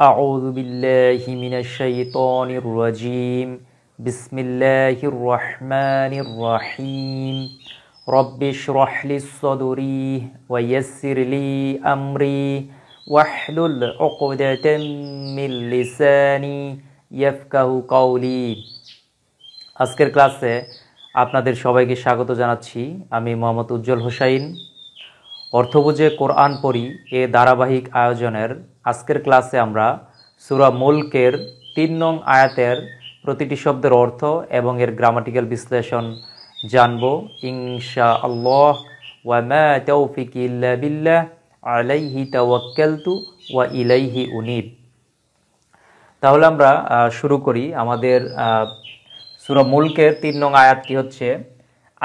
أعوذ بالله من الشيطان الرجيم بسم الله الرحمن الرحيم رب اشرح لي صدري ويسر لي أمري واحلل عقدة من লিসানি ইয়াফকাহু কওলি। আজকের ক্লাসে আপনাদের সবাইকে স্বাগত জানাচ্ছি। আমি মোহাম্মদ উজ্জ্বল হোসাইন। অর্থ বুঝে কোরআন পড়ি এ ধারাবাহিক আয়োজনের আজকের ক্লাসে আমরা সূরা মুলকের ৩ নং আয়াতের প্রতিটি শব্দের অর্থ এবং এর গ্রামাটিক্যাল বিশ্লেষণ জানব ইনশাআল্লাহ। ওয়া মা তাওফিকি ইল্লা বিল্লাহ আলাইহি তাওয়াক্কালতু ওয়া ইলাইহি উনীব। তাহলে আমরা শুরু করি। আমাদের সূরা মুলকের ৩ নং আয়াতটি হচ্ছে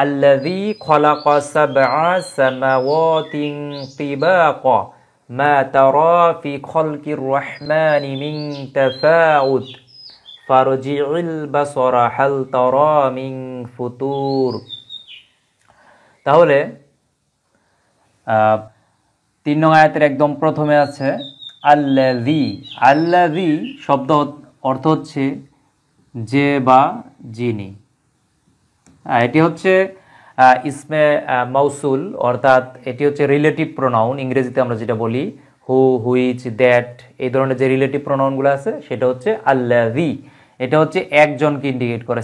আল্লাযী খালাকা সাবআ সামাওয়াতিন তিবাকা মা তারা ফি খালকির রাহমানি মিন তাফাউত ফারজিউল বাসরা হাল তারা মিন ফুতুর। তাহলে ৩ নং আয়াতের একদম প্রথমে আছে আল্লাযী। আল্লাযী শব্দ অর্থ হচ্ছে যে বা যিনি। এটি হচ্ছে ইসমে মৌসুল, অর্থাৎ এটি হচ্ছে রিলেটিভ প্রোনাউন। ইংরেজিতে আমরা যেটা বলি হু, হুইচ, দ্যাট, এই ধরনের যে রিলেটিভ প্রোনাউনগুলো আছে সেটা হচ্ছে আল্লাযী। এটা হচ্ছে একজনকে ইন্ডিকেট করে,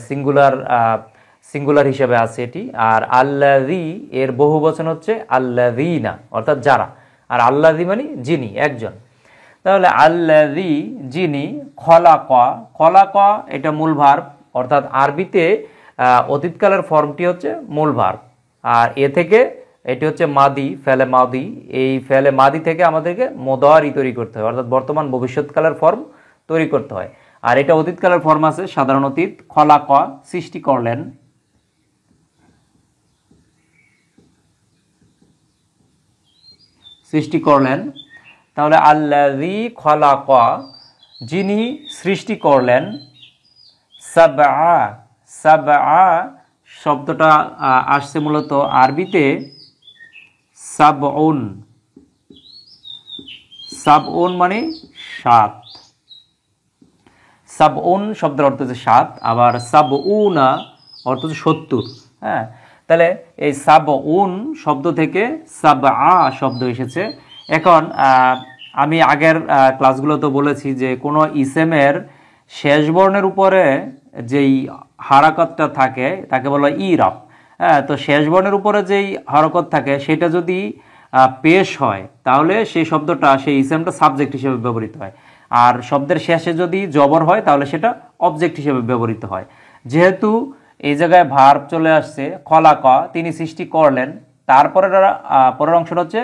সিঙ্গুলার হিসেবে আছে এটি। আর আল্লাযী এর বহু বচন হচ্ছে আল্লাযীনা, অর্থাৎ যারা। আর আল্লাযী মানে যিনি, একজন। তাহলে আল্লাযী যিনি, খলাকা। খলাকা এটা মূল ভার্ব, অর্থাৎ আরবিতে অতীতকালের ফর্মটি হচ্ছে মূল ভার্ব। আর এ থেকে এটি হচ্ছে মাদি, ফেলে মাদি। এই ফেলে মাদি থেকে আমাদেরকে মুদারি তৈরি করতে হয়, অর্থাৎ বর্তমান ভবিষ্যৎকালের ফর্ম তৈরি করতে হয়। আর এটা অতীতকালের ফর্ম আছে, সাধারণ অতীত। খলাকা সৃষ্টি করলেন, সৃষ্টি করলেন। তাহলে আল্লাযী খলাকা যিনি সৃষ্টি করলেন। সাবআ, সাবআ শব্দটা আসছে মূলত আরবিতে সাবউন। সাবউন মানে ৭। সাবউন শব্দের অর্থ হচ্ছে ৭। আবার সাবউনা অর্থ হচ্ছে ৭০। হ্যাঁ, তাহলে এই সাবউন শব্দ থেকে সাবআ শব্দ এসেছে। এখন আমি আগের ক্লাসগুলোতে বলেছি যে কোনো ইসেমের শেষ বর্ণের উপরে যেই হারাকতটা থাকে তাকে বলা হয় ইরাব। হ্যাঁ, তো শেষ বর্ণের উপরে যেই হারকত থাকে সেটা যদি পেশ হয় তাহলে সেই শব্দটা, সেই ইসেমটা সাবজেক্ট হিসেবে ব্যবহৃত হয়। আর শব্দের শেষে যদি জবর হয় তাহলে সেটা অবজেক্ট হিসেবে ব্যবহৃত হয়। যেহেতু এই জায়গায় ভার্ব চলে আসছে, খলাকা তিনি সৃষ্টি করলেন, পরের অংশটা হচ্ছে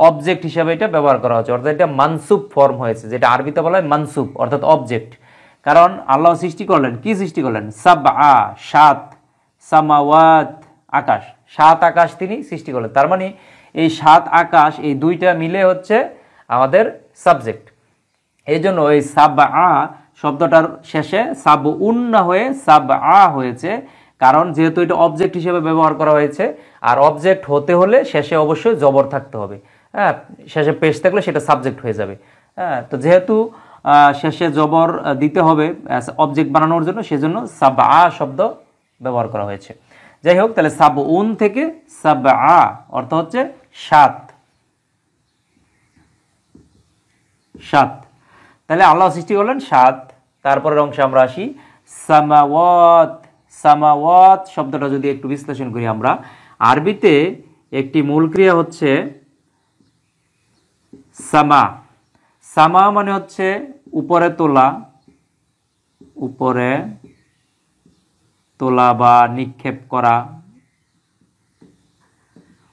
অবজেক্ট হিসেবে এটা ব্যবহার করা হচ্ছে, অর্থাৎ এটা মানসুব ফর্ম হয়েছে, যেটা আরবিতে বলা হয় মানসুব, অর্থাৎ অবজেক্ট। কারণ আল্লাহ সৃষ্টি করলেন, কি সৃষ্টি করলেন? সাবআ ৭, সামাওয়াত আকাশ, ৭ আকাশ তিনি সৃষ্টি করলেন। তার মানে এই ৭ আকাশ, এই দুইটা মিলে হচ্ছে আমাদের সাবজেক্ট। এই জন্য এই সাবআ শব্দটার শেষে সাবউন না হয়ে সাবআ হয়েছে, কারণ যেহেতু এটা অবজেক্ট হিসেবে ব্যবহার করা হয়েছে। আর অবজেক্ট হতে হলে শেষে অবশ্যই জবর থাকতে হবে। হ্যাঁ, শেষে পেশ থাকলে সেটা সাবজেক্ট হয়ে যাবে। হ্যাঁ, তো যেহেতু শেষে জবর দিতে হবে অবজেক্ট বানানোর জন্য, সেজন্য সাবআ শব্দ ব্যবহার করা হয়েছে। যাই হোক, তাহলে সাবউন থেকে সাবআ অর্থ হচ্ছে ৭। ৭, তাহলে আল্লাহ সৃষ্টি করলেন ৭। তারপরের অংশে আমরা আসি সামাওয়াত। সামাওয়াত শব্দটা যদি একটু বিশ্লেষণ করি আমরা, আরবিতে একটি মূল ক্রিয়া হচ্ছে সামা। সামা মানে হচ্ছে উপরে তোলা, উপরে তোলা বা নিক্ষেপ করা,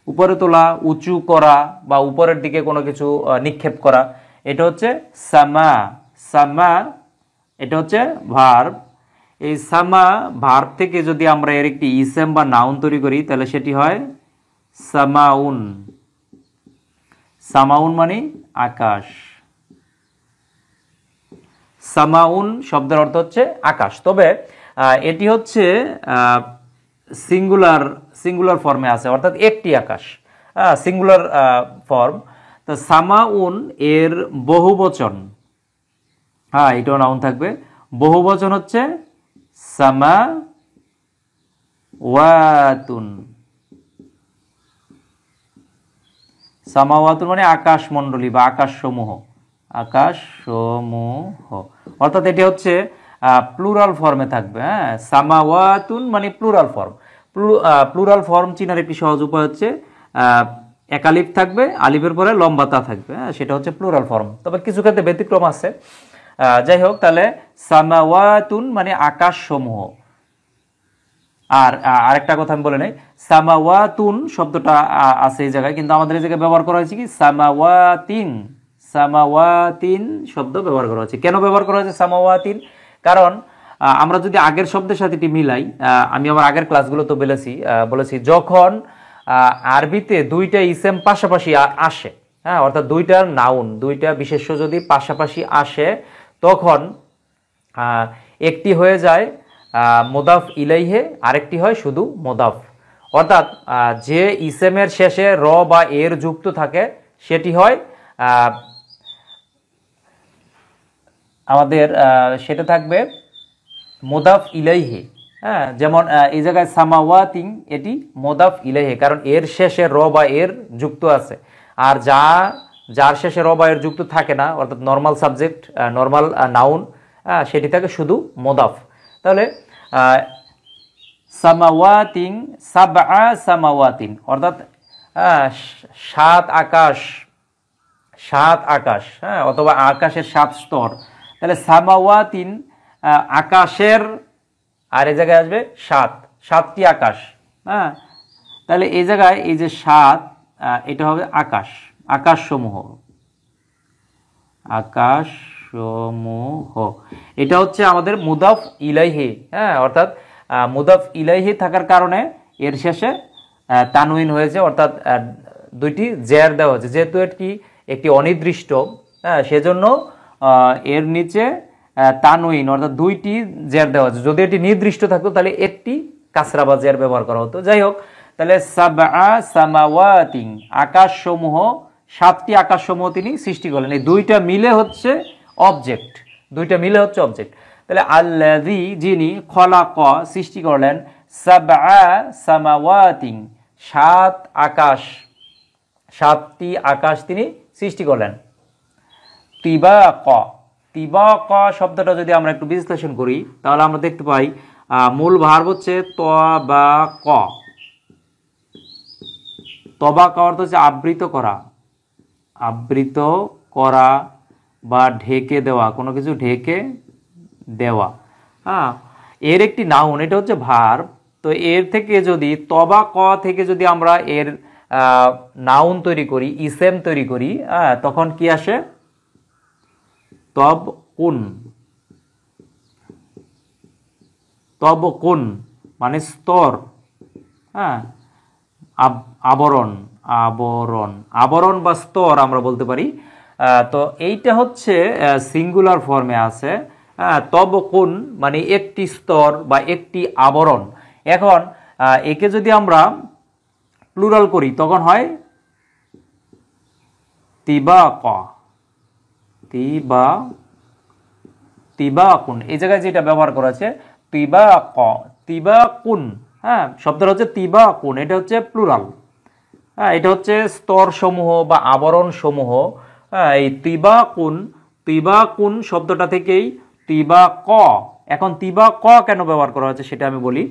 উপরে তোলা, উঁচু করা বা উপরের দিকে কোনো কিছু নিক্ষেপ করা, এটা হচ্ছে সামা। সামা এটা হচ্ছে ভার্ব। এই সামা ভার্ব থেকে যদি আমরা এর একটি ইসেম বা নাউন তৈরি করি তাহলে সেটি হয় সামাউন। সামাউন মানে আকাশ। সামাউন শব্দের অর্থ হচ্ছে আকাশ। তবে এটি হচ্ছে সিঙ্গুলার ফর্মে আছে, অর্থাৎ একটি আকাশ, সিঙ্গুলার ফর্ম। তো সামাউন এর বহুবচন হ্যাঁ, এটাও নাউন থাকবে। বহুবচন হচ্ছে সামাওয়াতুন। সামাওয়াতুন মানে আকাশমণ্ডলী বা আকাশসমূহ, আকাশসমূহ। অর্থাৎ এটি হচ্ছে প্লুরাল ফর্মে থাকবে। হ্যাঁ, সামাওয়াতুন মানে প্লুরাল ফর্ম। প্লুরাল ফর্ম চিনার একটি সহজ উপায় হচ্ছে এক আলিফ থাকবে, আলিফের পরে লম্বা তা থাকবে। হ্যাঁ, সেটা হচ্ছে প্লুরাল ফর্ম। তবে কিছু ক্ষেত্রে ব্যতিক্রম আছে। যাই হোক, তাহলে সামাওয়াতুন মানে আকাশসমূহ। আর আরেকটা কথা আমি বলে নেই, সামাওয়াতুন শব্দটা আছে এই জায়গায়, কিন্তু আমাদের এই জায়গায় ব্যবহার করা হয়েছে কি সামাওয়াতিন। সামাওয়াতিন শব্দ ব্যবহার করা হয়েছে। কেন ব্যবহার করা হয়েছে সামাওয়াতিন? কারণ আমরা যদি আগের শব্দের সাথে এটি মিলাই, আমি আমার আগের ক্লাসগুলো তো বলেছি যখন আরবিতে দুইটা ইসেম পাশাপাশি আসে, হ্যাঁ, অর্থাৎ দুইটা নাউন, দুইটা বিশেষ্য যদি পাশাপাশি আসে, তখন একটি হয়ে যায় মোদাফ ইলাইহে, আরেকটি হয় শুধু মোদাফ। অর্থাৎ যে ইসেমের শেষে র বা এর যুক্ত থাকে সেটি হয় আমাদের সেটা থাকবে মোদাফ ইলাইহে। হ্যাঁ, যেমন এই জায়গায় সামাওয়াতিন, এটি মোদাফ ইলাইহে, কারণ এর শেষে র বা এর যুক্ত আছে। আর যার শেষে র বা এর যুক্ত থাকে না, অর্থাৎ নর্মাল সাবজেক্ট, নর্মাল নাউন, সেটি থাকে শুধু মোদাফ। তাহলে সামাওয়াতিন, সাবআ সামাওয়াতিন, অর্থাৎ সাত আকাশ, হ্যাঁ, অথবা আকাশের 7 স্তর। তাহলে সামাওয়াতিন আকাশের, আর এই জায়গায় আসবে 7টি আকাশ। হ্যাঁ, তাহলে এই জায়গায় এই যে 7, এটা হবে আকাশসমূহ। এটা হচ্ছে আমাদের মুদাফ ইলাইহি। হ্যাঁ, অর্থাৎ মুদাফ ইলাইহি থাকার কারণে এর শেষে তানউইন হয়েছে, অর্থাৎ দুইটি জের দেওয়া হয়েছে। যেহেতু এটি একটি অনির্দিষ্ট, হ্যাঁ, সেজন্য এর নিচে তানউইন অর্থাৎ দুইটি জের দেওয়া হয়েছে। যদি এটি নির্দিষ্ট থাকতো তাহলে একটি কাসরা বা জের ব্যবহার করা হতো। যাই হোক, তাহলে সাবআ সামাওয়াতিন, আকাশসমূহ, 7টি আকাশসমূহ তিনি সৃষ্টি করলেন। এই দুইটা মিলে হচ্ছে অবজেক্ট, তাহলে আল্লাযী, যিনি, খলাক, সৃষ্টি করলেন, সাবআ সামাওয়াতিন, 7টি আকাশ তিনি সৃষ্টি করলেন। তিবাক শব্দটা যদি আমরা একটু বিশ্লেষণ করি, তাহলে আমরা দেখতে পাই মূল ভার্ব হচ্ছে তবাক অর্থ হচ্ছে আবৃত করা বা ঢেকে দেওয়া, কোনো কিছু ঢেকে দেওয়া। হ্যাঁ, এর একটি নাউন, এটা হচ্ছে ভার্ব। তো এর থেকে যদি থেকে যদি আমরা এর নাউন তৈরি করি, ইসেম তৈরি করি, তখন কি আসে? তবকুন মানে স্তর, হ্যাঁ, আবরণ বা স্তর আমরা বলতে পারি। তো এইটা হচ্ছে সিঙ্গুলার ফর্মে আছে। তবকুন মানে একটি স্তর বা একটি আবরণ। এখন একে যদি আমরা প্লুরাল করি তখন হয় তিবাকুন। এই জায়গায় যেটা ব্যবহার করা আছে তিবাকুন, হ্যাঁ, শব্দটা হচ্ছে তিবাকুন, এটা হচ্ছে প্লুরাল। হ্যাঁ, এটা হচ্ছে স্তর সমূহ বা আবরণ সমূহ। হ্যাঁ, এই তিবাকুন শব্দটা থেকেই তিবাক। এখন তিবাক কেন ব্যবহার করা হচ্ছে সেটা আমি বলি।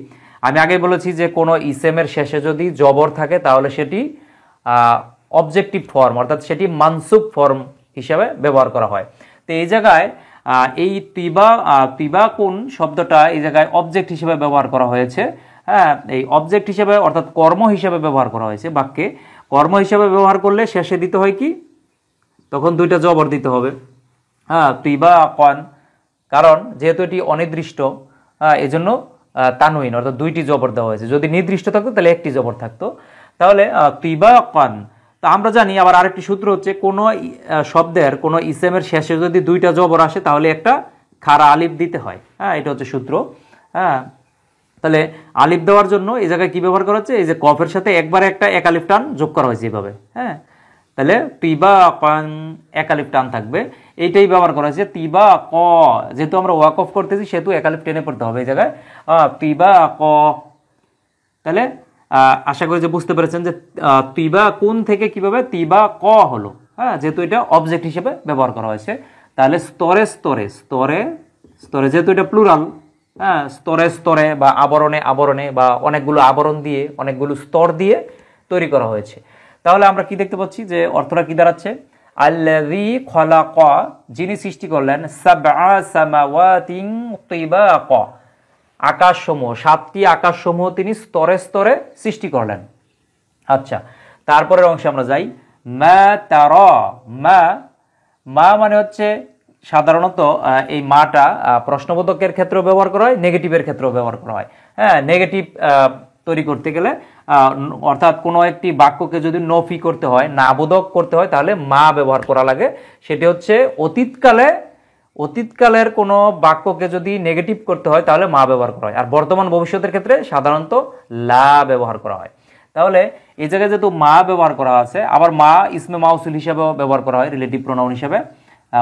আমি আগে বলেছি যে কোনো ইসেমের শেষে যদি জবর থাকে তাহলে সেটি অবজেক্টিভ ফর্ম, অর্থাৎ সেটি মানসুব ফর্ম হিসাবে ব্যবহার করা হয়। তো এই জায়গায় এই তিবাকুন শব্দটা এই জায়গায় অবজেক্ট হিসেবে ব্যবহার করা হয়েছে। হ্যাঁ, এই অবজেক্ট হিসেবে অর্থাৎ কর্ম হিসেবে ব্যবহার করা হয়েছে। বাক্যে কর্ম হিসেবে ব্যবহার করলে শেষে দিতে হয় কি? তখন দুইটা জবর দিতে হবে। হ্যাঁ, তিবাকান, কারণ যেহেতু এটি অনির্দিষ্ট, এজন্য তানউইন অর্থাৎ দুইটি জবর দেওয়া হয়েছে। যদি নির্দিষ্ট থাকতো তাহলে একটি জবর থাকতো। তাহলে তিবাকান। তা আমরা জানি আবার আরেকটি সূত্র হচ্ছে, কোনো শব্দের কোনো ইসেমের শেষে যদি দুইটা জবর আসে তাহলে একটা খাড়া আলিফ দিতে হয়। হ্যাঁ, এটা হচ্ছে সূত্র। হ্যাঁ, তাহলে আলিফ দেওয়ার জন্য এই জায়গায় কি ব্যবহার করা হচ্ছে? এই যে কফের সাথে একবারে একটা এক আলিফ টান যোগ করা হয়েছে এইভাবে। হ্যাঁ, তাহলে তিবাকান এক আলিফ টান থাকবে। এইটাই ব্যবহার করা হয়েছে। তিবা ক, যেহেতু আমরা ওয়াক অফ করতেছি সেহেতু একালিফ টেনে পড়তে হবে এই জায়গায়, তিবা ক। তাহলে আশা করি যে বুঝতে পেরেছেন যে তিবা কোন থেকে কিভাবে তিবা ক হলো, হ্যাঁ, যেহেতু এটা অবজেক্ট হিসেবে ব্যবহার করা হয়েছে। তাহলে স্তরে স্তরে স্তরে স্তরে, যেহেতু এটা প্লুরাল, হ্যাঁ, স্তরে স্তরে বা আবরণে আবরণে বা অনেকগুলো আবরণ দিয়ে অনেকগুলো স্তর দিয়ে তৈরি করা হয়েছে। তাহলে আমরা কি দেখতে পাচ্ছি যে অর্থটা কি দাঁড়াচ্ছে, আল্লাযী খালাকা, যিনি সৃষ্টি করলেন, সাবআ সামাওয়াতিন তিবাকা, আকাশসমূহ, 7টি আকাশসমূহ তিনি স্তরে স্তরে সৃষ্টি করলেন। আচ্ছা, তারপরের অংশে আমরা যাই। মা তারা, মা, মা মানে হচ্ছে সাধারণত এই মাটা প্রশ্নবোধকের ক্ষেত্রেও ব্যবহার করা হয়, নেগেটিভের ক্ষেত্রেও ব্যবহার করা হয়। হ্যাঁ, নেগেটিভ তৈরি করতে গেলে অর্থাৎ কোনো একটি বাক্যকে যদি নফি করতে হয়, নাবোধক করতে হয়, তাহলে মা ব্যবহার করা লাগে। সেটি হচ্ছে অতীতকালের কোনো বাক্যকে যদি নেগেটিভ করতে হয় তাহলে মা ব্যবহার করা হয়, আর বর্তমান ভবিষ্যতের ক্ষেত্রে সাধারণত লা ব্যবহার করা হয়। তাহলে এই জায়গায় যেহেতু মা ব্যবহার করা আছে, আবার মা ইসমে মাউসুল হিসেবেও ব্যবহার করা হয়, রিলেটিভ প্রোনাউন হিসেবে,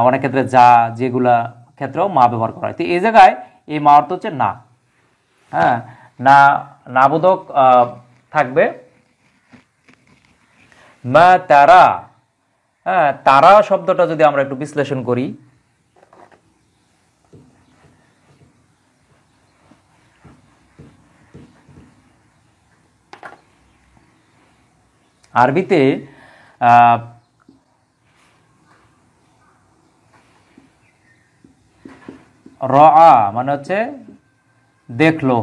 অনেক ক্ষেত্রে যা, যেগুলা ক্ষেত্রেও মা ব্যবহার করা হয়। তো এই জায়গায় এই মা অর্থ হচ্ছে না, হ্যাঁ, না, নাবোধক থাকবে মা তারা। হ্যাঁ, তারা শব্দটা যদি আমরা একটু বিশ্লেষণ করি, আরবিতে রআ মানে হচ্ছে দেখলো,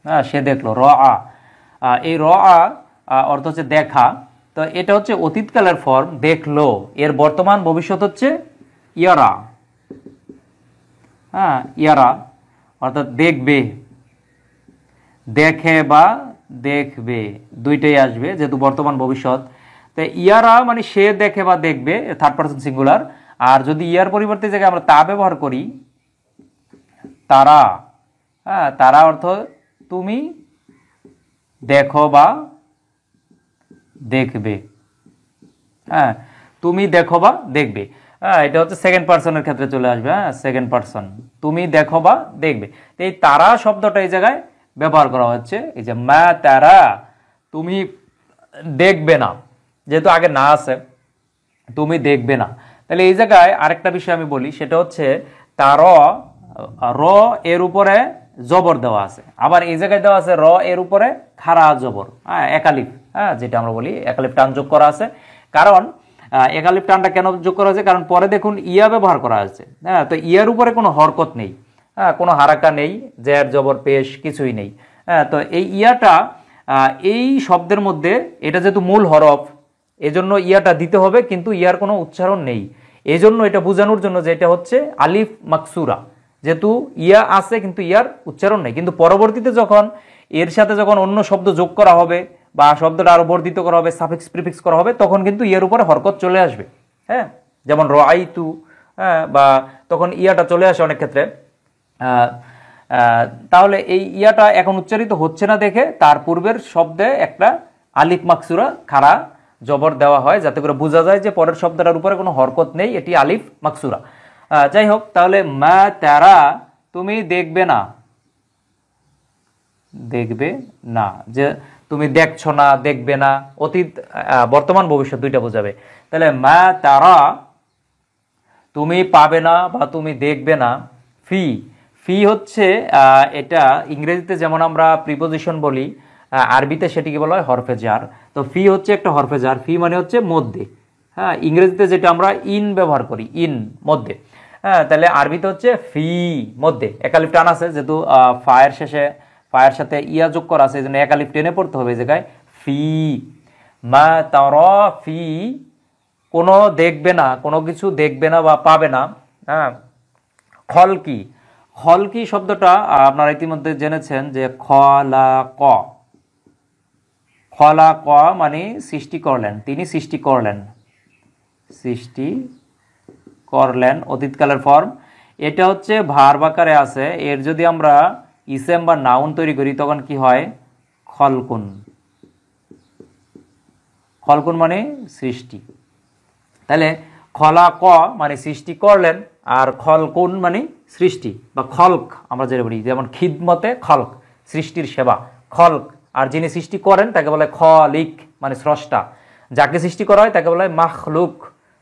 হ্যাঁ, সে দেখলো, রআ। এই রআ অর্থ হচ্ছে দেখা। তো এটা হচ্ছে অতীতকালের ফর্ম, দেখলো। এর বর্তমান ভবিষ্যৎ হচ্ছে ইয়ারা, হ্যাঁ, ইয়ারা অর্থাৎ দেখবে, দেখে বা দেখবে দুইটাই আসবে যেহেতু বর্তমান ভবিষ্যৎ। তো ইয়ারা মানে সে দেখে বা দেখবে, থার্ড পারসন সিঙ্গুলার। আর যদি ইয়ার পরিবর্তে জায়গায় আমরা তা ব্যবহার করি, তারা, হ্যাঁ, তারা অর্থ তুমি দেখো বা দেখবে, হ্যাঁ, তুমি দেখো বা দেখবে। হ্যাঁ, এটা হচ্ছে সেকেন্ড পারসনের ক্ষেত্রে চলে আসবে, হ্যাঁ, সেকেন্ড পারসন, তুমি দেখো বা দেখবে। তো এই তারা শব্দটা এই জায়গায় ব্যবহার করা হচ্ছে, এই যে মা তারা, তুমি দেখবে না, যেহেতু আগে না আছে, তুমি দেখবে না। তাহলে এই জায়গায় আরেকটা বিষয় আমি বলি, সেটা হচ্ছে তার র এর উপরে জবর দেওয়া আছে, আবার এই জায়গায় দেওয়া আছে র এর উপরে খাড়া জবর, হ্যাঁ, একালিফ, হ্যাঁ, যেটা আমরা বলি একালিফ টান যোগ করা আছে। কারণ একালিফ টানটা কেন যোগ করা হয়েছে, কারণ পরে দেখুন ইয়া ব্যবহার করা আছে, হ্যাঁ, তো ইয়ার উপরে কোনো হরকত নেই, হ্যাঁ, কোনো হারাকা নেই, জের জবর পেশ কিছুই নেই, হ্যাঁ। তো এই ইয়াটা এই শব্দের মধ্যে, এটা যেহেতু মূল হরফ, এজন্য ইয়াটা দিতে হবে, কিন্তু ইয়ার কোনো উচ্চারণ নেই। এই জন্য এটা বোঝানোর জন্য যে এটা হচ্ছে আলিফ মাকসুরা, যেহেতু ইয়া আছে কিন্তু ইয়ার উচ্চারণ নেই। কিন্তু পরবর্তীতে যখন এর সাথে যখন অন্য শব্দ যোগ করা হবে বা শব্দটা আরো বর্ধিত করা হবে, সাফিক্স প্রিফিক্স করা হবে, তখন কিন্তু ইয়ার উপরে হরকত চলে আসবে, হ্যাঁ, যেমন রাআইতু, হ্যাঁ, বা তখন ইয়াটা চলে আসে অনেক ক্ষেত্রে। তাহলে এই ইয়াটা এখন উচ্চারিত হচ্ছে না দেখে তার পূর্বের শব্দে একটা আলিফ মাকসুরা খাড়া জবর দেওয়া হয়, যাতে করে বোঝা যায় যে পরের শব্দটার উপরে কোনো হরকত নেই, এটি আলিফ মাকসুরা। যাই হোক, তাহলে মা তারা, তুমি দেখবে না, দেখবে না, যে তুমি দেখছো না, দেখবে না, অতীত বর্তমান ভবিষ্যৎ দুইটা বোঝাবে। তাহলে মা তারা, তুমি পাবে না বা তুমি দেখবে না। ফি, ফি হচ্ছে এটা ইংরেজিতে যেমন আমরা প্রিপোজিশন বলি, আরবিতে সেটিকে বলা হয় হরফে জার। তো ফি হচ্ছে একটা হরফে জার, ফি মানে হচ্ছে মধ্যে, হ্যাঁ, ইংরেজিতে যেটা আমরা ইন ব্যবহার করি, ইন মধ্যে, হ্যাঁ, তাহলে আরবিতে হচ্ছে ফি মধ্যে, একালিফ টান আছে, যেহেতু ফায়ের শেষে ফায়ের সাথে ইয়া যোগ করা আছে, এই জন্য একালিফ টেনে পড়তে হবে এই জায়গায়, ফি। মা তারা ফি, কোনো দেখবে না, কোনো কিছু দেখবে না বা পাবে না, হ্যাঁ। খলকি, খলকি শব্দটা আপনারা ইতিমধ্যে জেনেছেন যে খলাক, খলাক মানে সৃষ্টি করলেন, তিনি সৃষ্টি করলেন, সৃষ্টি করলেন, অতীতকালের ফর্ম। এটা হচ্ছে ভার্ব আকারে আছে, এর যদি আমরা ইসেম বা নাউন তৈরি করি তখন কি হয়, খলকুন, খলকুন মানে সৃষ্টি। তাহলে খলাক মানে সৃষ্টি করলেন, আর খলকুন মানে সৃষ্টি বা খলক আমরা যেটা বলি, যেমন খিদমতে খলক সৃষ্টির সেবা, খলক। আর যিনি সৃষ্টি করেন তাকে বলে খলিক মানে স্রষ্টা, যাকে সৃষ্টি করা হয় তাকে বলা হয় মাখলুক,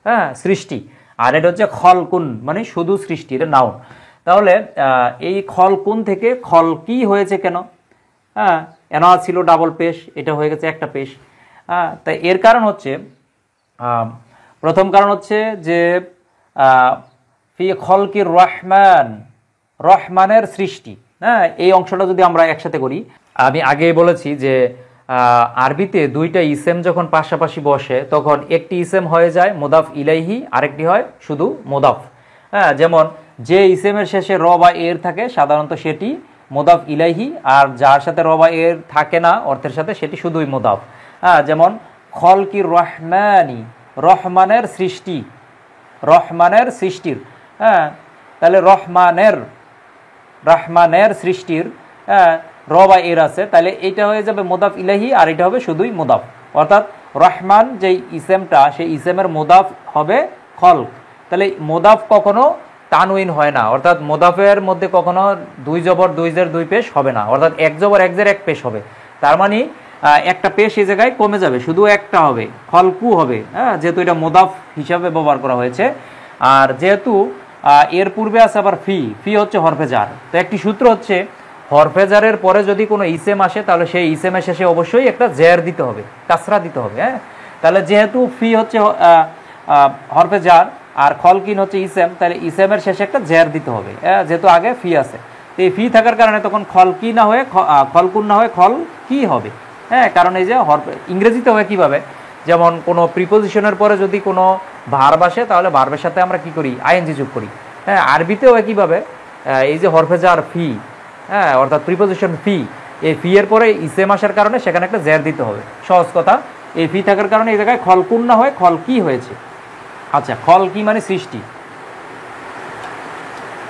হ্যাঁ সৃষ্টি। আর এটা হচ্ছে খলকুন মানে শুধু সৃষ্টি, এটা নাউন। তাহলে এই খলকুন থেকে খলকি হয়েছে কেন? হ্যাঁ, এনা ছিল ডাবল পেশ, এটা হয়ে গেছে একটা পেশ। হ্যাঁ, তাই এর কারণ হচ্ছে প্রথম কারণ হচ্ছে যে ফি খলকির রহমান, রহমানের সৃষ্টি। হ্যাঁ, এই অংশটা যদি আমরা একসাথে করি, আমি আগে বলেছি যে আরবিতে দুইটা ইসেম যখন পাশাপাশি বসে তখন একটি ইসেম হয়ে যায় মুদাফ ইলাইহি, আরেকটি হয় শুধু মুদাফ। হ্যাঁ, যেমন যে ইসেমের শেষে র বা এর থাকে সাধারণত সেটি মুদাফ ইলাইহি, আর যার সাথে র বা এর থাকে না অর্থের সাথে সেটি শুধুই মুদাফ। হ্যাঁ, যেমন খলকির রহমানি, রহমানের সৃষ্টি, রহমানের সৃষ্টির। হ্যাঁ, তাহলে রহমানের সৃষ্টির র বা এর আছে, তাহলে এটা হয়ে যাবে মুদাফ ইলাইহি, আর এটা হবে শুধুই মুদাফ। অর্থাৎ রহমান যেই ইসেমটা, সেই ইসেমের মুদাফ হবে খলক। তাহলে মুদাফ কখনো তানউইন হয় না, অর্থাৎ মুদাফের মধ্যে কখনো দুই জবর দুই জের দুই পেশ হবে না, অর্থাৎ এক জবর এক জের এক পেশ হবে। তার মানে একটা পেশ এই জায়গায় কমে যাবে, শুধু একটা হবে, খলকু হবে। হ্যাঁ, যেহেতু এটা মুদাফ হিসাবে ব্যবহার করা হয়েছে। আর যেহেতু এর পূর্বে আছে আবার ফি হচ্ছে হরফে জার। তো একটি সূত্র হচ্ছে হরফে জারের পরে যদি কোনো ইসেম আসে তাহলে সেই ইসেমের শেষে অবশ্যই একটা জের দিতে হবে, কাসরা দিতে হবে। হ্যাঁ, তাহলে যেহেতু ফি হচ্ছে হরফে জার আর খলকিন হচ্ছে ইসেম, তাহলে ইসেমের শেষে একটা জের দিতে হবে, যেহেতু আগে ফি আছে। তো এই ফি থাকার কারণে তখন খলকি না হয়ে খলকুন না হয়ে খল কি হবে। হ্যাঁ, কারণ এই যে ইংরেজিতে হয় কীভাবে, যেমন কোনো প্রিপোজিশনের পরে যদি কোনো ভার্ব আসে তাহলে ভার্বের সাথে আমরা কি করি, আইএনজি যোগ করি। হ্যাঁ, আরবিতেও একইভাবে এই যে হরফে জার ফি, হ্যাঁ অর্থাৎ প্রিপোজিশন ফি, এই ফি এর পরে ইসেম আসার কারণে সেখানে একটা জের দিতে হবে। সহজ কথা, এই ফি থাকার কারণে এই জায়গায় খলকুন না হয়ে খল কি হয়েছে। আচ্ছা, খল কি মানে সৃষ্টি,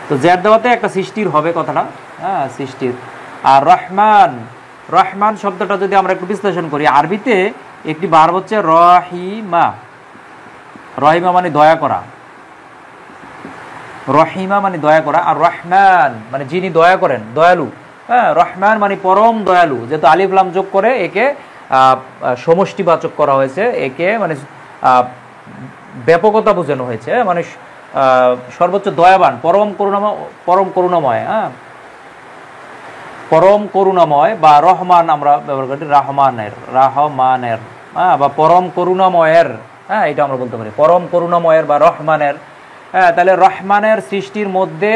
তো জের দেওয়াতে একটা সৃষ্টির হবে কথাটা, হ্যাঁ সৃষ্টির। আর রহমান শব্দটা যদি আমরা একটু বিশ্লেষণ করি, আরবিতে একটি ভার্ব হচ্ছে রহিমা, রহিমা মানে দয়া করা, রহিমা মানে দয়া করা, আর রহমান মানে যিনি দয়া করেন, দয়ালু। হ্যাঁ, রহমান মানে পরম দয়ালু, যেহেতু আলিফ লাম যোগ করে একে সমষ্টিবাচক করা হয়েছে, একে মানে ব্যাপকতা বোঝানো হয়েছে, মানে সর্বোচ্চ দয়াবান, পরম করুণাময়। হ্যাঁ, পরম করুণাময় বা রহমান আমরা ব্যবহার করি রাহমানের, হ্যাঁ, বা পরম করুণাময়ের। হ্যাঁ, এটা আমরা বলতে পারি পরম করুণাময়ের বা রহমানের। হ্যাঁ, তাহলে রহমানের সৃষ্টির মধ্যে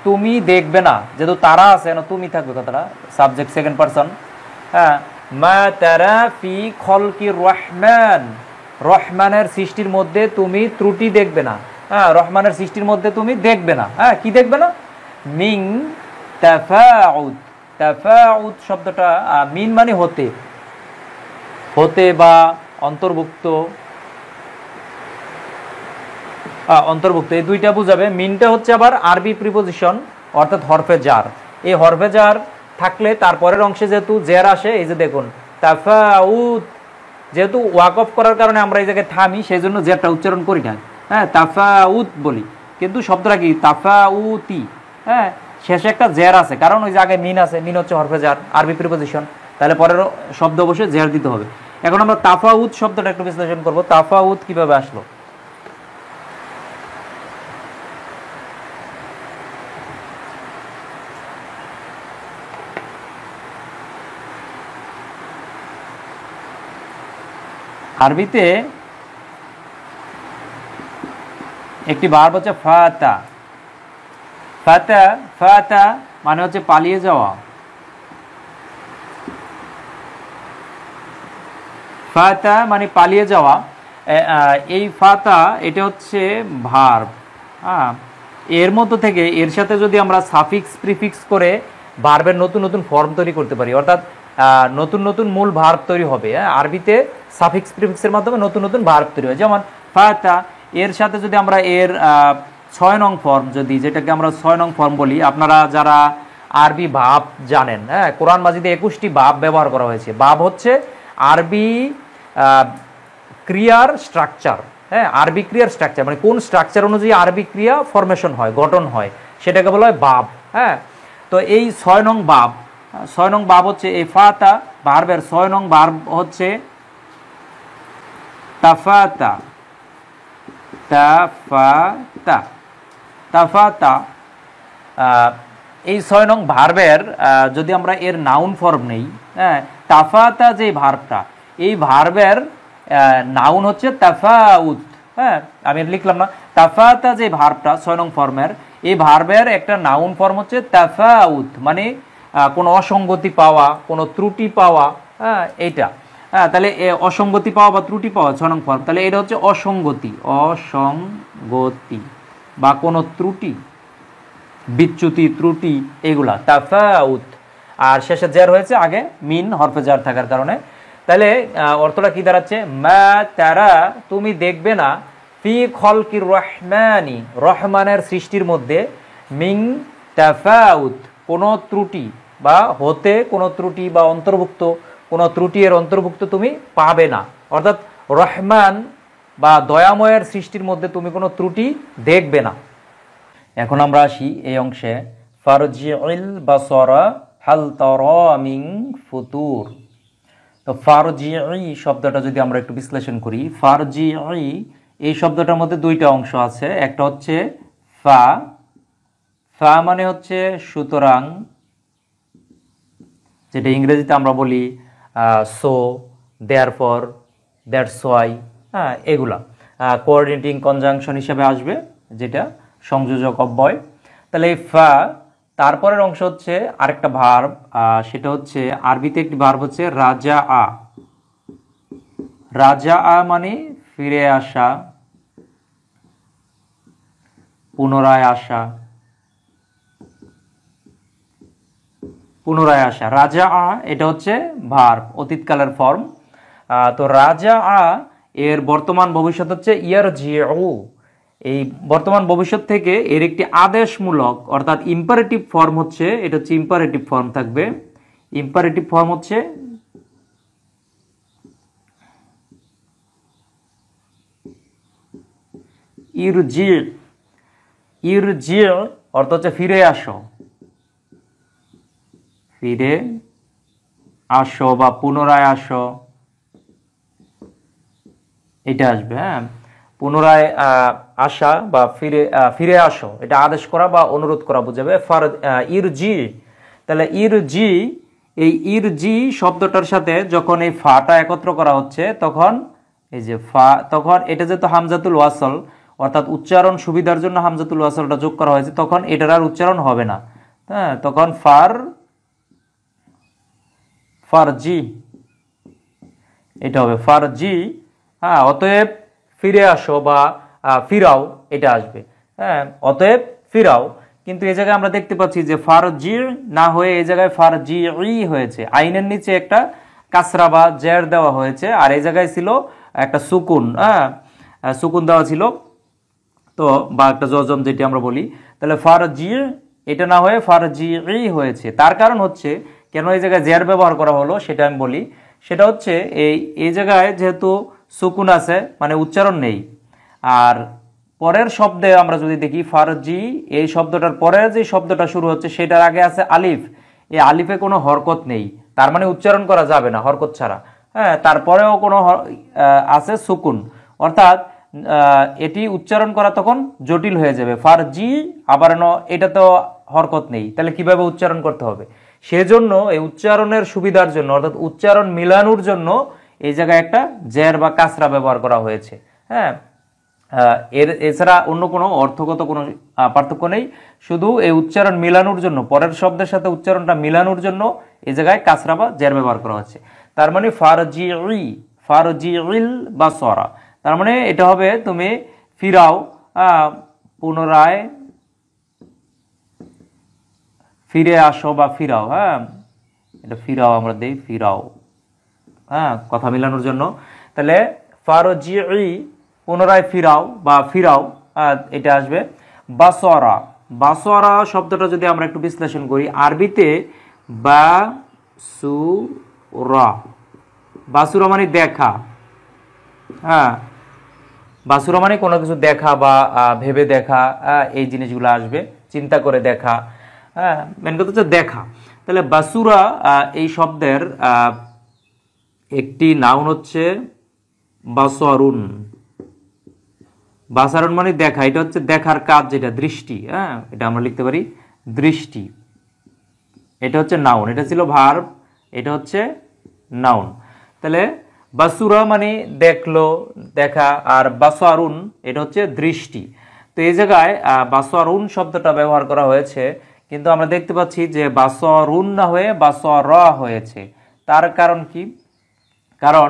তুমি দেখবে না, যেহেতু তারা আছে না তুমি থাকবে, কথাটা সাবজেক্ট সেকেন্ড পারসন। হ্যাঁ, মা তারা ফি খলকির রহমান, রহমানের সৃষ্টির মধ্যে তুমি ত্রুটি দেখবে না। হ্যাঁ, রহমানের সৃষ্টির মধ্যে তুমি দেখবে না। হ্যাঁ, কি দেখবে না? মিন তাফাউত, তাফাউত শব্দটা মিন মানে হতে, হতে বা অন্তর্ভুক্ত, অন্তর্ভুক্ত এই দুইটা বুঝাবে। মিনটা হচ্ছে আবার আরবি প্রিপোজিশন, অর্থাৎ হরফে জার। এই হরফে জার থাকলে তারপরের অংশে যেহেতু জের আসে, এই যে দেখুন তাফাউত, যেহেতু ওয়াক অফ করার কারণে আমরা এই জায়গায় থামি, সেই জন্য জেরটা উচ্চারণ করি না। হ্যাঁ, তাফাউত বলি, কিন্তু শব্দটা কি তাফাউতি। হ্যাঁ, শেষে একটা জের আছে, কারণ ওই জায়গায় মিন আছে, মিন হচ্ছে হরফে জার, আরবি প্রিপোজিশন, তাহলে পরের শব্দ অবশ্যই জের দিতে হবে। এখন আমরা তাফাউত শব্দটা একটু বিশ্লেষণ করবো। তাফাউত কিভাবে আসলো? আরবিতে একটি ভার্ব হচ্ছে ফাতা, ফাতা, ফাতা মানে হচ্ছে পালিয়ে যাওয়া, ফাতা মানে পালিয়ে যাওয়া। এই ফাতা এটা হচ্ছে ভার্ব। হ্যাঁ, এর মধ্য থেকে এর সাথে যদি আমরা সাফিক্স প্রিফিক্স করে ভার্বের নতুন নতুন ফর্ম তৈরি করতে পারি, অর্থাৎ নতুন নতুন মূল ভার্ব তৈরি হবে। আরবিতে সাফিক্স প্রিফিক্সের মাধ্যমে নতুন নতুন ভার্ব তৈরি হয়। যেমন ফাতা, এর সাথে যদি আমরা এর 6 নং ফর্ম, যদি যেটাকে আমরা 6 নং ফর্ম বলি, আপনারা যারা আরবি ভাব জানেন, হ্যাঁ কোরআন মাজিদে 21টি ভাব ব্যবহার করা হয়েছে। ভাব হচ্ছে আরবি ক্রিয়ার স্ট্রাকচার, হ্যাঁ, আরবি ক্রিয়ার স্ট্রাকচার মানে কোন স্ট্রাকচার অনুযায়ী আরবি ক্রিয়া ফরমেশন হয়, গঠন হয়, সেটাকে বলা হয় বাব। হ্যাঁ, তো এই 6 নং বাব, 6 নং বাব হচ্ছে এই ফাতা ভার্বের 6 নং ভার্ব হচ্ছে তাফাতা। তাফাতা তাফাতা এই 6 নং ভার্বের যদি আমরা এর নাউন ফর্ম নেই, হ্যাঁ, তাফাতা যে ভার্বটা, এই ভার্বের নাউন হচ্ছে তাফাউত। হ্যাঁ, আমি লিখলাম না, তাফাতা যে ভার্বটা 6 নং ফর্মের, এই ভার্বের একটা নাউন ফর্ম হচ্ছে তাফাউত, মানে কোনো অসঙ্গতি পাওয়া, কোনো ত্রুটি পাওয়া, হ্যাঁ, এইটা। হ্যাঁ, তাহলে অসঙ্গতি পাওয়া বা ত্রুটি পাওয়া 6 নং ফর্ম, তাহলে এটা হচ্ছে অসঙ্গতি, অসঙ্গতি বা কোনো ত্রুটি, বিচ্যুতি, ত্রুটি, এগুলা তাফাউত। আর শেষে জের হয়েছে আগে মিন হরফে জার থাকার কারণে। তাহলে অর্থটা কি দাঁড়াচ্ছে, মা তারা, তুমি দেখবে না, ফি খলকির রহমানি, রহমানের সৃষ্টির মধ্যে, মিং তাফাউত, কোনো ত্রুটি বা হতে কোনো ত্রুটি বা অন্তর্ভুক্ত কোনো ত্রুটি এর অন্তর্ভুক্ত তুমি পাবে না। অর্থাৎ রহমান বা দয়াময়ের সৃষ্টির মধ্যে তুমি কোনো ত্রুটি দেখবে না। এখন আমরা আসি এই অংশে, ফারজিউল বাসরা হাল তারা মিন ফুতুর। তো ফারজিই শব্দটা যদি আমরা একটু বিশ্লেষণ করি, ফারজিই এই শব্দটার মধ্যে দুইটা অংশ আছে। একটা হচ্ছে ফা, ফা মানে হচ্ছে সুতরাং, যেটা ইংরেজিতে আমরা বলি সো, দেয়ারফর, দ্যাটস ওয়াই, হ্যাঁ, এগুলা কোঅর্ডিনেটিং কনজাংশন হিসেবে আসবে, যেটা সংযোজক অব্যয়। তাহলে এই ফা, তারপরের অংশ হচ্ছে আরেকটা ভার্ব, সেটা হচ্ছে আরবিতে একটি ভার্ব হচ্ছে রাজা আ। রাজা আ মানে ফিরে আসা, পুনরায় আসা, পুনরায় আসা। রাজা আ এটা হচ্ছে ভার্ব, অতীতকালের ফর্ম। তো রাজা আ এর বর্তমান ভবিষ্যৎ হচ্ছে ইয়ারজিউ। এই বর্তমান ভবিষ্যৎ থেকে এর একটি আদেশমূলক অর্থাৎ ইম্পারেটিভ ফর্ম হচ্ছে, এটা হচ্ছে ইম্পারেটিভ ফর্ম থাকবে। ইম্পারেটিভ ফর্ম হচ্ছে ইরজি। ইরজি অর্থ হচ্ছে ফিরে আসো, ফিরে আসো বা পুনরায় আসো, এটা আসবে। হ্যাঁ, পুনরায় আসা বা ফিরে আসো, এটা আদেশ করা বা অনুরোধ করা বোঝাবে। ইরজি, তাহলে ইরজি, এই ইরজি শব্দটার সাথে যখন এই ফাটা একত্র করা হচ্ছে, তখন এই যে ফা, তখন এটা যেহেতু হামজাতুল ওয়াসল, অর্থাৎ উচ্চারণ সুবিধার জন্য হামজাতুল ওয়াসলটা যোগ করা হয়েছে, তখন এটার আর উচ্চারণ হবে না। হ্যাঁ, তখন ফারজি, এটা হবে ফারজি। হ্যাঁ, অতএব ফিরে আসো বা ফিরাও, এটা আসবে। হ্যাঁ, অতএব ফিরাও। কিন্তু এই জায়গায় আমরা দেখতে পাচ্ছি যে ফারজি না হয়ে এই জায়গায় ফারজি হয়েছে, আইনের নিচে একটা কাসরা বা জের দেওয়া হয়েছে, আর এই জায়গায় ছিল একটা সুকুন। হ্যাঁ, সুকুন দেওয়া ছিল, তো বা একটা জজম যেটি আমরা বলি। তাহলে ফারজি এটা না হয়ে ফারজি হয়েছে। তার কারণ হচ্ছে কেন এই জায়গায় জের ব্যবহার করা হলো সেটা আমি বলি। সেটা হচ্ছে এই জায়গায় যেহেতু সুকুন আছে, মানে উচ্চারণ নেই, আর পরের শব্দে আমরা যদি দেখি ফারজি, এই শব্দটার পরের যে শব্দটা শুরু হচ্ছে সেটার আগে আছে আলিফ, এই আলিফে কোনো হরকত নেই, তার মানে উচ্চারণ করা যাবে না হরকত ছাড়া। হ্যাঁ, তারপরেও কোনো আছে সুকুন, অর্থাৎ এটি উচ্চারণ করা তখন জটিল হয়ে যাবে। ফারজি আবার এটা তো হরকত নেই, তাহলে কিভাবে উচ্চারণ করতে হবে? সেজন্য এই উচ্চারণের সুবিধার জন্য, অর্থাৎ উচ্চারণ মিলানোর জন্য এই জায়গায় একটা জের বা কাসরা ব্যবহার করা হয়েছে। হ্যাঁ, এছাড়া অন্য কোনো অর্থগত কোনো পার্থক্য নেই, শুধু এই উচ্চারণ মিলানোর জন্য, পরের শব্দের সাথে উচ্চারণটা মিলানোর জন্য এই জায়গায় কাসরা বা জের ব্যবহার করা হচ্ছে। তার মানে ফারজিউল বাসরা, তার মানে এটা হবে তুমি ফিরাও, পুনরায় ফিরে আসো বা ফিরাও। হ্যাঁ, এটা ফিরাও আমরা দেই, ফিরাও, হ্যাঁ, কথা মিলানোর জন্য। তাহলে ফারজিই পুনরায় ফিরাও বা ফিরাও, এটা আসবে। বাসরা, বাসরা শব্দটা যদি আমরা একটু বিশ্লেষণ করি, আরবিতে বাসুরা, বাসুরা মানে দেখা। হ্যাঁ, বাসুরা মানে কোনো কিছু দেখা বা ভেবে দেখা, এই জিনিসগুলো আসবে, চিন্তা করে দেখা। হ্যাঁ, মেন কথা হচ্ছে দেখা। তাহলে বাসুরা এই শব্দের একটি নাউন হচ্ছে বাসরুন। বাসারুন মানে দেখা, এটা হচ্ছে দেখার কাজ, যেটা দৃষ্টি। হ্যাঁ, এটা আমরা লিখতে পারি দৃষ্টি। এটা হচ্ছে নাউন, এটা ছিল ভার্ব, এটা হচ্ছে নাউন। তাহলে বাসুরা মানে দেখলো, দেখা, আর বাসারুন এটা হচ্ছে দৃষ্টি। তো এই জায়গায় বাসারুন শব্দটা ব্যবহার করা হয়েছে, কিন্তু আমরা দেখতে পাচ্ছি যে বাসরুন না হয়ে বাসরা হয়েছে। তার কারণ কি? কারণ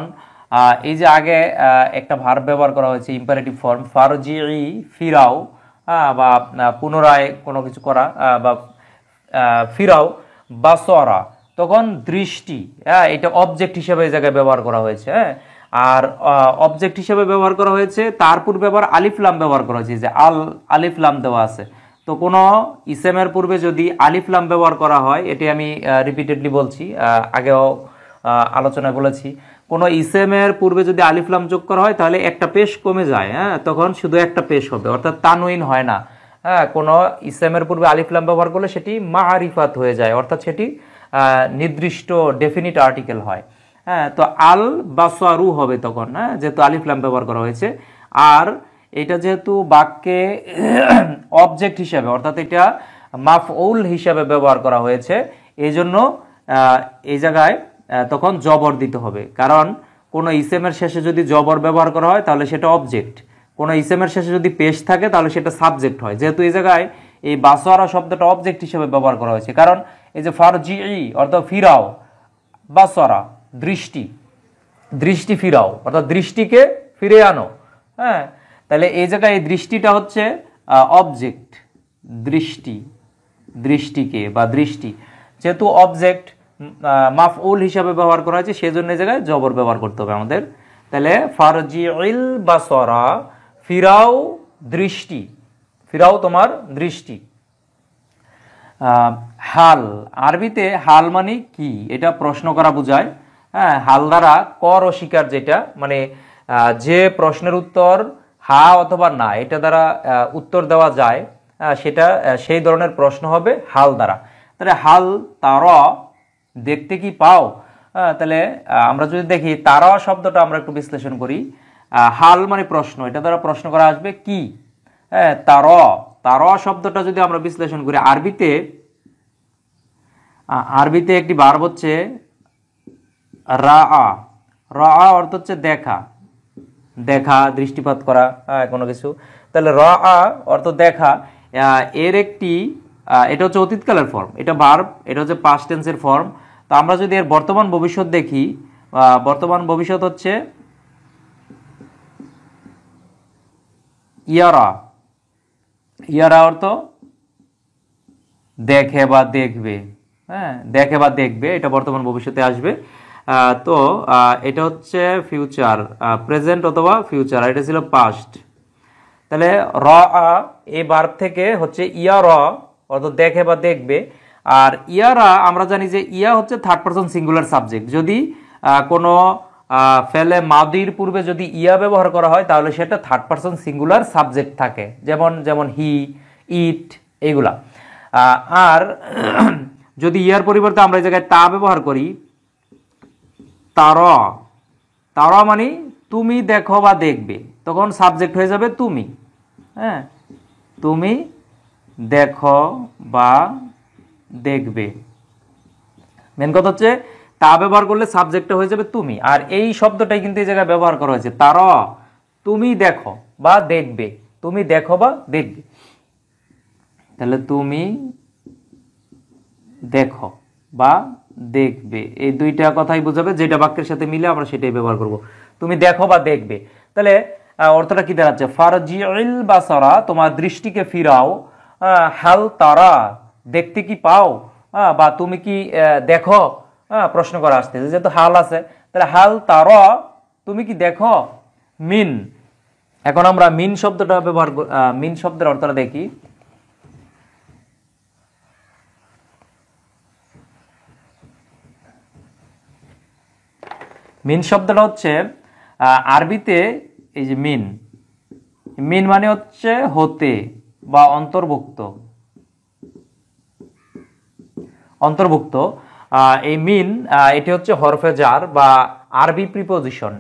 এই যে আগে একটা ভার্ব ব্যবহার করা হয়েছে ইম্পারেটিভ ফর্ম, ফারজিই, ফিরাও, বা পুনরায় কোনো কিছু করা, বা ফিরাও, বাসরা, তখন দৃষ্টি, এটা অবজেক্ট হিসেবে এই জায়গায় ব্যবহার করা হয়েছে। হ্যাঁ, আর অবজেক্ট হিসেবে ব্যবহার করা হয়েছে, তার পূর্বে আবার আলিফ লাম ব্যবহার করা হয়েছে, যে আলিফ লাম দেওয়া আছে। তো কোনো ইসেমের পূর্বে যদি আলিফ লাম ব্যবহার করা হয়, এটি আমি রিপিটেডলি বলছি, আগেও আলোচনায় বলেছি, কোনো ইসেমের পূর্বে যদি আলিফ লাম যোগ করা হয় তাহলে একটা পেশ কমে যায়। হ্যাঁ, তখন শুধু একটা পেশ হবে, অর্থাৎ তানউইন হয় না। হ্যাঁ, কোনো ইসেমের পূর্বে আলিফ লাম ব্যবহার করলে সেটি মারিফাত হয়ে যায়, অর্থাৎ সেটি নির্দিষ্ট ডেফিনিট আর্টিকেল হয়। হ্যাঁ, তো আল বাসারু হবে তখন, হ্যাঁ, যেহেতু আলিফ লাম ব্যবহার করা হয়েছে। আর এটা যেহেতু বাক্যে অবজেক্ট হিসাবে, অর্থাৎ এটা মাফউল হিসাবে ব্যবহার করা হয়েছে, এই জন্য এই জায়গায় তখন জবর দিতে হবে। কারণ কোনো ইসেমের শেষে যদি জবর ব্যবহার করা হয় তাহলে সেটা অবজেক্ট, কোনো ইসেমের শেষে যদি পেশ থাকে তাহলে সেটা সাবজেক্ট হয়। যেহেতু এই জায়গায় এই বাসরা শব্দটা অবজেক্ট হিসেবে ব্যবহার করা হয়েছে, কারণ এই যে ফারজিই অর্থাৎ ফিরাও, বাসরা দৃষ্টি, দৃষ্টি ফিরাও অর্থাৎ দৃষ্টিকে ফিরে আনো। হ্যাঁ, তাহলে এই জায়গায় এই দৃষ্টিটা হচ্ছে অবজেক্ট, দৃষ্টি, দৃষ্টিকে বা দৃষ্টি, যেহেতু অবজেক্ট মাফউল হিসাবে ব্যবহার করা হয়েছে, সেজন্য এই জায়গায় জবর ব্যবহার করতে হবে আমাদের। তাহলে ফারজিইল বাসরা, ফিরাও দৃষ্টি, ফিরাও তোমার দৃষ্টি। হাল, আরবিতে হাল মানে কি, এটা প্রশ্ন করা বোঝায়। হ্যাঁ, হাল দ্বারা কর অস্বীকার, যেটা মানে যে প্রশ্নের উত্তর হা অথবা না এটা দ্বারা উত্তর দেওয়া যায়, সেটা সেই ধরনের প্রশ্ন হবে হাল দ্বারা। তাহলে হাল তারা, দেখতে কি পাও? তাহলে আমরা যদি দেখি তারা শব্দটা আমরা একটু বিশ্লেষণ করি। হাল মানে প্রশ্ন, এটা দ্বারা প্রশ্ন করা আসবে কি। হ্যাঁ, তারা, তারা শব্দটা যদি আমরা বিশ্লেষণ করি, আরবিতে একটি ভার্ব হচ্ছে রা। রা অর্থ হচ্ছে দেখা, দেখা, দৃষ্টিপাত করা কোনো কিছু। তাহলে রা অর্থ দেখা, এর একটি এটা হচ্ছে অতীতকালের ফর্ম, এটা ভার্ব, এটা হচ্ছে পাস্ট টেন্সের ফর্ম। তো আমরা যদি এর বর্তমান ভবিষ্যৎ দেখি, বর্তমান ভবিষ্যৎ হচ্ছে ইয়ারা। ইয়ারা অর্থ দেখে বা দেখবে। হ্যাঁ, দেখে বা দেখবে, এটা বর্তমান ভবিষ্যতে আসবে। তো এটা হচ্ছে ফিউচার, প্রেজেন্ট অথবা ফিউচার, এটা ছিল পাস্ট। তাহলে র এই ভার্ব থেকে হচ্ছে ইয়া র অর্থাৎ দেখে বা দেখবে। আর ইয়ারা আমরা জানি যে ইয়া হচ্ছে থার্ড পারসন সিঙ্গুলার সাবজেক্ট। যদি কোনো ফেলে মাদির পূর্বে যদি ইয়া ব্যবহার করা হয় তাহলে সেটা থার্ড পারসন সিঙ্গুলার সাবজেক্ট থাকে, যেমন হি, ইট, এগুলা। আর যদি ইয়ার পরিবর্তে আমরা এই জায়গায় তা ব্যবহার করি, তারা, তারা মানে তুমি দেখো বা দেখবে, তখন সাবজেক্ট হয়ে যাবে তুমি। হ্যাঁ, তুমি দেখো বা দেখবে। মেন কথা হচ্ছে তা ব্যবহার করলে সাবজেক্টটা হয়ে যাবে তুমি। আর এই শব্দটাই কিন্তু এই জায়গায় ব্যবহার করা হয়েছে, তারা, তুমি দেখো বা দেখবে, তুমি দেখো বা দেখবে। তাহলে তুমি দেখো বা দেখবে, এই দুইটা কথাই বোঝাবে, যেটা বাক্যের সাথে মিলে আমরা সেটাই ব্যবহার করব। তুমি দেখো বা দেখবে। তাহলে অর্থটা কি দাঁড়াচ্ছে? ফারজিইল বাসারা, তোমার দৃষ্টিকে ফিরাও। হাল তারা, দেখতে কি পাও, বা তুমি কি দেখো, প্রশ্ন করা আসতেছে, যেহেতু হাল আছে। তাহলে হাল তারা, তুমি কি দেখো। মিন, এখন আমরা মিন শব্দটা ব্যবহার, মিন শব্দের অর্থটা দেখি। মিন শব্দটা হচ্ছে আরবিতে এই যে মিন, মিন মানে হচ্ছে হতে বা অন্তর্ভুক্ত। অন্তর্ভুক্ত এই মিন এটি হচ্ছে হরফে জার বা আরবি প্রিপোজিশন।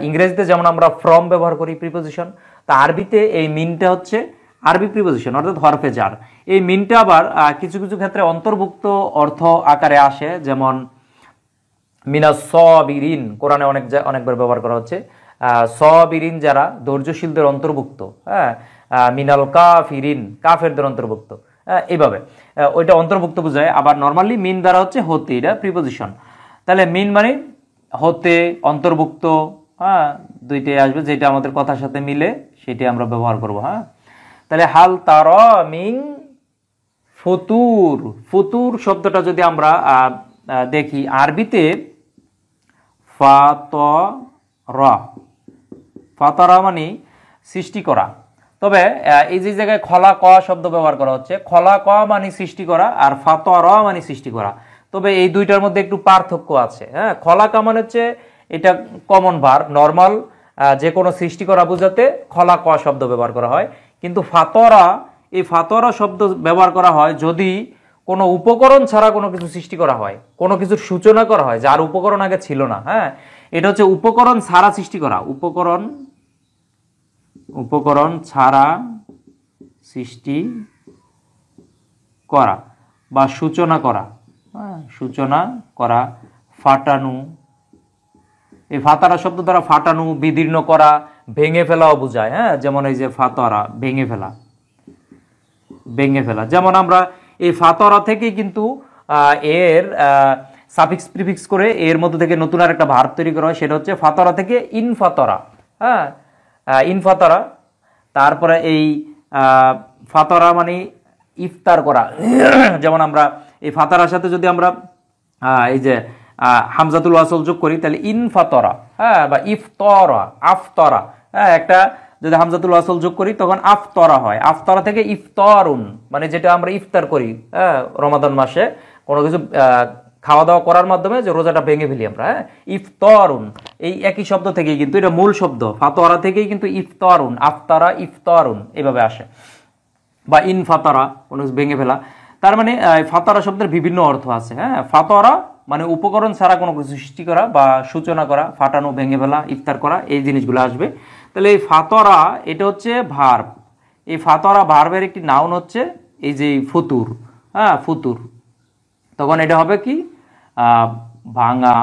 ইংরেজিতে যেমন আমরা ফ্রম ব্যবহার করি প্রিপোজিশন, তা আরবিতে এই মিনটা হচ্ছে আরবি প্রিপোজিশন অর্থাৎ হরফে জার। এই মিনটা আবার কিছু কিছু ক্ষেত্রে অন্তর্ভুক্ত অর্থ আকারে আসে, যেমন মিনাস সবিরিন, কোরআনে অনেকবার ব্যবহার করা হচ্ছে। সবিরিন যারা ধৈর্যশীলদের অন্তর্ভুক্ত, হ্যাঁ। মিনাল কাফিরিন কাফেরদের অন্তর্ভুক্ত, এইভাবে ওইটা অন্তর্ভুক্ত বোঝায়। আবার নর্মালি মিন দ্বারা হচ্ছে হতে, এটা প্রিপোজিশন। তাহলে মিন মানে হতে, অন্তর্ভুক্ত, হ্যাঁ, দুইটাই আসবে, যেটা আমাদের কথার সাথে মিলে সেটাই আমরা ব্যবহার করব। হ্যাঁ, তাহলে হাল তারা মিন ফুতুর, ফুতুর শব্দটা যদি আমরা দেখি আরবিতে ফাতরা, ফাতরা মানে সৃষ্টি করা। তবে এই যে জায়গায় খলা ক শব্দ ব্যবহার করা হচ্ছে, খলা ক মানে সৃষ্টি করা আর ফাতরা মানে সৃষ্টি করা। তবে এই দুইটার মধ্যে একটু পার্থক্য আছে। হ্যাঁ, খলাকা মানে হচ্ছে এটা কমন ভার্ব, নর্মাল যে কোনো সৃষ্টি করা বোঝাতে খলা ক শব্দ ব্যবহার করা হয়। কিন্তু ফাতরা, এই ফাতরা শব্দ ব্যবহার করা হয় যদি কোনো উপকরণ ছাড়া কোনো কিছু সৃষ্টি করা হয়, কোনো কিছুর সূচনা করা হয় যার উপকরণ আগে ছিল না। হ্যাঁ, এটা হচ্ছে উপকরণ ছাড়া সৃষ্টি করা, উপকরণ ছাড়া সৃষ্টি করা বা সূচনা করা। হ্যাঁ, সূচনা করা, ফাটানো। এই ফাতারা শব্দ দ্বারা ফাটানো, বিদীর্ণ করা, ভেঙে ফেলাও বোঝায়। হ্যাঁ, যেমন এই যে ফাতারা, ভেঙে ফেলা, ভেঙে ফেলা। যেমন আমরা এই ফাতরা থেকে কিন্তু এর সাফিক্স প্রিফিক্স করে এর মধ্যে থেকে নতুন আর একটা ভার্ব তৈরি করা হয়, সেটা হচ্ছে ফাতরা থেকে ইনফাতরা। হ্যাঁ, ইনফাতরা। তারপরে এই ফাতরা মানে ইফতার করা। যেমন আমরা এই ফাতারার সাথে যদি আমরা এই যে হামজাতুল ওয়াসল যোগ করি তাহলে ইনফাতরা, হ্যাঁ, বা ইফতরা, আফতরা। হ্যাঁ, একটা যদি হামজাতুল ওয়াসল যোগ করি তখন আফতরা হয়। আফতরা থেকে ইফতারুন মানে যেটা আমরা ইফতার করি, হ্যাঁ, রমাদান মাসে কোনো কিছু খাওয়া দাওয়া করার মাধ্যমে যে রোজাটা ভেঙে ফেলি আমরা। হ্যাঁ, ইফতারুন এই একই শব্দ থেকেই কিন্তু, এটা মূল শব্দ ফাতরা থেকেই কিন্তু ইফতারুন, আফতারা, ইফতারুন এভাবে আসে। বা ইনফাতরা কোনো কিছু ভেঙে ফেলা। তার মানে ফাতরা শব্দের বিভিন্ন অর্থ আছে। হ্যাঁ, ফাতরা মানে উপকরণ ছাড়া কোনো কিছু সৃষ্টি করা বা সূচনা করা, ফাটানো, ভেঙে ফেলা, ইফতার করা, এই জিনিসগুলো আসবে। তাহলে এই ফাতরা এটা হচ্ছে ভার্ব। এই ফাতরা ভার্বের একটি নাউন হচ্ছে এই যে ফুতুর। হ্যাঁ, ফুতুর। তখন এটা হবে কি ভাঙা,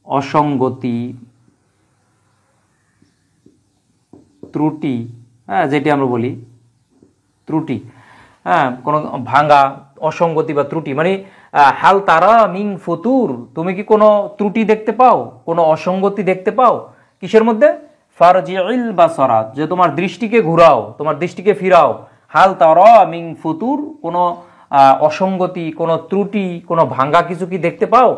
অসঙ্গতি, ত্রুটি। হ্যাঁ, যেটি আমরা বলি ত্রুটি। হ্যাঁ, কোনো ভাঙা, অসঙ্গতি বা ত্রুটি মানে হাল তারা মিন ফুতুর, তুমি কি কোনো ত্রুটি দেখতে পাও, কোনো অসঙ্গতি দেখতে পাও? কিসের মধ্যে? ফারজিল বাসারা, যে তোমার দৃষ্টিকে ঘুরাও, তোমার দৃষ্টিকে ফিরাও। হাল তারা মিন ফুতুর, কোনো অসঙ্গতি, কোনো ত্রুটি, কোনো ভাঙ্গা কিছু কি দেখতে পাও?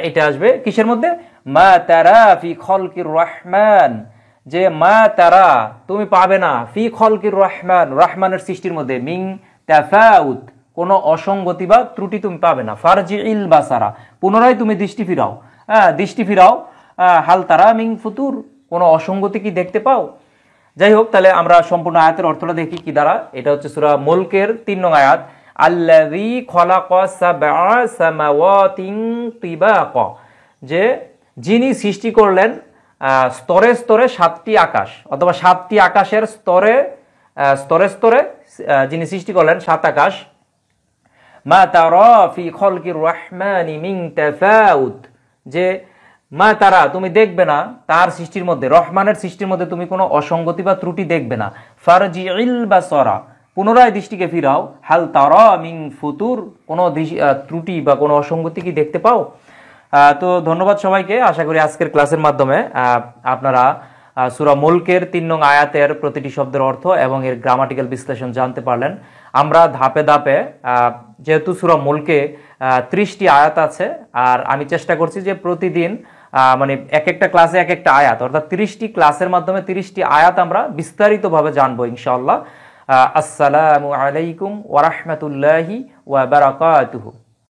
এটা আসবে কিসের মধ্যে? মা তারা ফি খলকির রহমান, যে মা তারা তুমি পাবে না, ফি খলকির রহমান রহমানের সৃষ্টির মধ্যে, মিন তাফাউত কোনো অসঙ্গতি বা ত্রুটি তুমি পাবে না। ফারজিল বাসারা পুনরায় তুমি দৃষ্টি ফিরাও। হ্যাঁ, দৃষ্টি ফিরাও। হাল তারা মিন ফুতুর কোনো অসঙ্গতি কি দেখতে পাও? যাই হোক, তাহলে আমরা সম্পূর্ণ আয়াতের অর্থটা দেখি কি দ্বারা। এটা হচ্ছে সূরা মুলকের 3 নং আয়াত। আল্লাযী খালাকা সাবআ সামাওয়াতিন তিবাকা, যে যিনি সৃষ্টি করলেন স্তরে স্তরে 7টি আকাশ, অথবা 7টি আকাশের স্তরে স্তরে স্তরে যিনি সৃষ্টি করলেন 7 আকাশ। মা তারা ফি খলকির রহমানি মিন তাফাউত, যে মা তারা তুমি দেখবে না তার সৃষ্টির মধ্যে, রহমানের সৃষ্টির মধ্যে তুমি কোনো অসঙ্গতি বা ত্রুটি দেখবে না। ফারজিল বাসারা পুনরায় দৃষ্টিকে ফিরাও। হাল তারা মিন ফুতুর কোনো ত্রুটি বা কোনো অসঙ্গতি কি দেখতে পাও? তো ধন্যবাদ সবাইকে। আশা করি আজকের ক্লাসের মাধ্যমে আপনারা সূরা মুলকের 3 নং আয়াতের প্রতিটি শব্দের অর্থ এবং এর গ্রামাটিক্যাল বিশ্লেষণ জানতে পারলেন। আমরা ধাপে ধাপে, যেহেতু সূরা মুলকে 30টি আয়াত আছে, আর আমি চেষ্টা করছি যে প্রতিদিন মানে এক একটা ক্লাসে এক একটা আয়াত, অর্থাৎ 30টি ক্লাসের মাধ্যমে 30টি আয়াত আমরা বিস্তারিতভাবে জানবো ইনশাআল্লাহ। আসসালামু আলাইকুম ওয়া রাহমাতুল্লাহি ওয়া বারাকাতুহু।